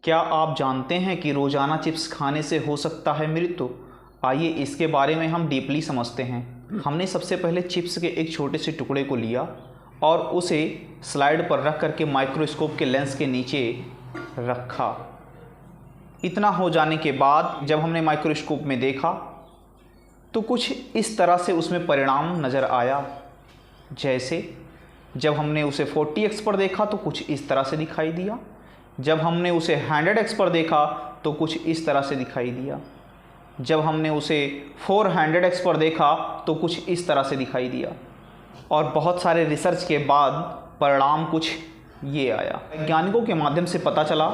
क्या आप जानते हैं कि रोज़ाना चिप्स खाने से हो सकता है मृत्यु? आइए इसके बारे में हम डीपली समझते हैं। हमने सबसे पहले चिप्स के एक छोटे से टुकड़े को लिया और उसे स्लाइड पर रख करके माइक्रोस्कोप के लेंस के नीचे रखा। इतना हो जाने के बाद जब हमने माइक्रोस्कोप में देखा तो कुछ इस तरह से उसमें परिणाम नज़र आया। जैसे जब हमने उसे 40x पर देखा तो कुछ इस तरह से दिखाई दिया, जब हमने उसे 100x पर देखा तो कुछ इस तरह से दिखाई दिया, जब हमने उसे 400x पर देखा तो कुछ इस तरह से दिखाई दिया। और बहुत सारे रिसर्च के बाद परिणाम कुछ ये आया। वैज्ञानिकों के माध्यम से पता चला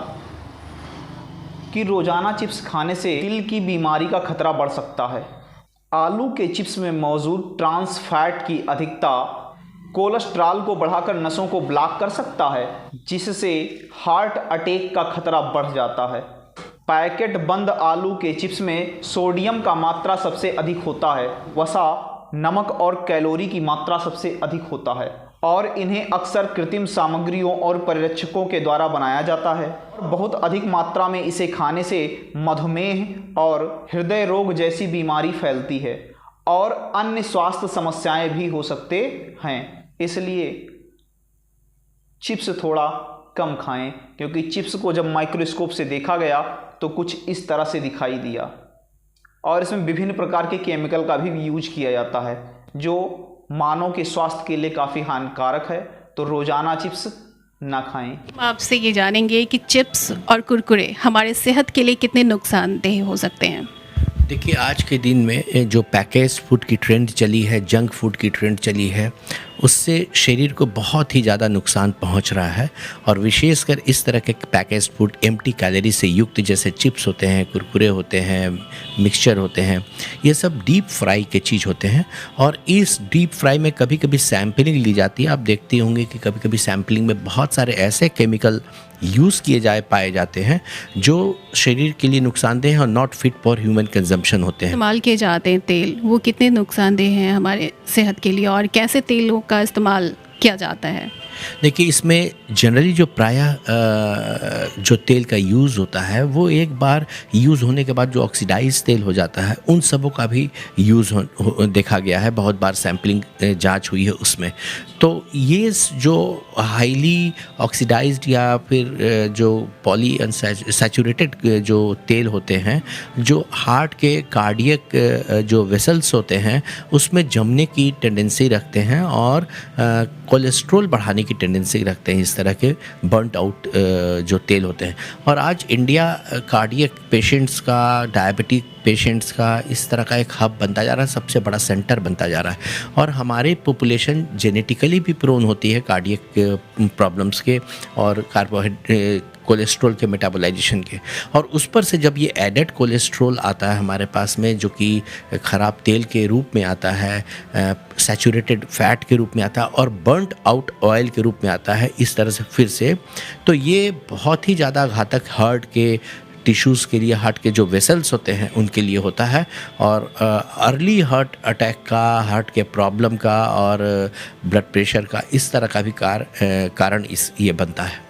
कि रोज़ाना चिप्स खाने से दिल की बीमारी का खतरा बढ़ सकता है। आलू के चिप्स में मौजूद ट्रांस फैट की अधिकता कोलेस्ट्रॉल को बढ़ाकर नसों को ब्लॉक कर सकता है, जिससे हार्ट अटैक का खतरा बढ़ जाता है। पैकेट बंद आलू के चिप्स में सोडियम का मात्रा सबसे अधिक होता है। वसा, नमक और कैलोरी की मात्रा सबसे अधिक होता है और इन्हें अक्सर कृत्रिम सामग्रियों और परिरक्षकों के द्वारा बनाया जाता है। बहुत अधिक मात्रा में इसे खाने से मधुमेह और हृदय रोग जैसी बीमारी फैलती है और अन्य स्वास्थ्य समस्याएं भी हो सकते हैं। इसलिए चिप्स थोड़ा कम खाएं, क्योंकि चिप्स को जब माइक्रोस्कोप से देखा गया तो कुछ इस तरह से दिखाई दिया और इसमें विभिन्न प्रकार के केमिकल का भी यूज किया जाता है जो मानव के स्वास्थ्य के लिए काफ़ी हानिकारक है। तो रोज़ाना चिप्स ना खाएं। आपसे ये जानेंगे कि चिप्स और कुरकुरे हमारे सेहत के लिए कितने नुकसानदेह हो सकते हैं। देखिए, आज के दिन में जो पैकेज फूड की ट्रेंड चली है, जंक फूड की ट्रेंड चली है, उससे शरीर को बहुत ही ज़्यादा नुकसान पहुंच रहा है। और विशेषकर इस तरह के पैकेज फूड एम्प्टी कैलोरी से युक्त, जैसे चिप्स होते हैं, कुरकुरे होते हैं, मिक्सचर होते हैं, ये सब डीप फ्राई के चीज़ होते हैं। और इस डीप फ्राई में कभी कभी सैम्पलिंग ली जाती है। आप देखते होंगे कि कभी कभी सैम्पलिंग में बहुत सारे ऐसे केमिकल यूज़ किए पाए जाते हैं जो शरीर के लिए नुकसानदेह हैं और not fit for human consumption होते हैं। इस्तेमाल किए जाते हैं तेल, वो कितने नुकसानदेह हैं हमारे सेहत के लिए और कैसे तेलों का इस्तेमाल किया जाता है? देखिए, इसमें जनरली जो प्रायः जो तेल का यूज़ होता है वो एक बार यूज़ होने के बाद जो ऑक्सीडाइज तेल हो जाता है, उन सबों का भी यूज़ देखा गया है। बहुत बार सैम्पलिंग जांच हुई है उसमें। तो ये जो हाईली ऑक्सीडाइज्ड या फिर जो पॉली अनसैचुरेटेड जो तेल होते हैं, जो हार्ट के कार्डियक जो वेसल्स होते हैं उसमें जमने की टेंडेंसी रखते हैं और कोलेस्ट्रॉल बढ़ाने की टेंडेंसी रखते हैं। इस तरह के बर्नट आउट जो तेल होते हैं। और आज इंडिया कार्डियक पेशेंट्स का, डायबिटिक पेशेंट्स का इस तरह का एक हब बनता जा रहा है, सबसे बड़ा सेंटर बनता जा रहा है। और हमारे पॉपुलेशन जेनेटिकली भी प्रोन होती है कार्डियक प्रॉब्लम्स के और कार्बोहाइड्रेट कोलेस्ट्रॉल के मेटाबोलाइजेशन के। और उस पर से जब ये एडेड कोलेस्ट्रॉल आता है हमारे पास में, जो कि ख़राब तेल के रूप में आता है, सैचुरेटेड फैट के रूप में आता है और बर्नट आउट ऑयल के रूप में आता है, इस तरह से फिर से, तो ये बहुत ही ज़्यादा घातक हार्ट के टिश्यूज़ के लिए, हार्ट के जो वेसल्स होते हैं उनके लिए होता है। और अर्ली हार्ट अटैक का, हार्ट के प्रॉब्लम का और ब्लड प्रेशर का, इस तरह का भी कारण ये बनता है।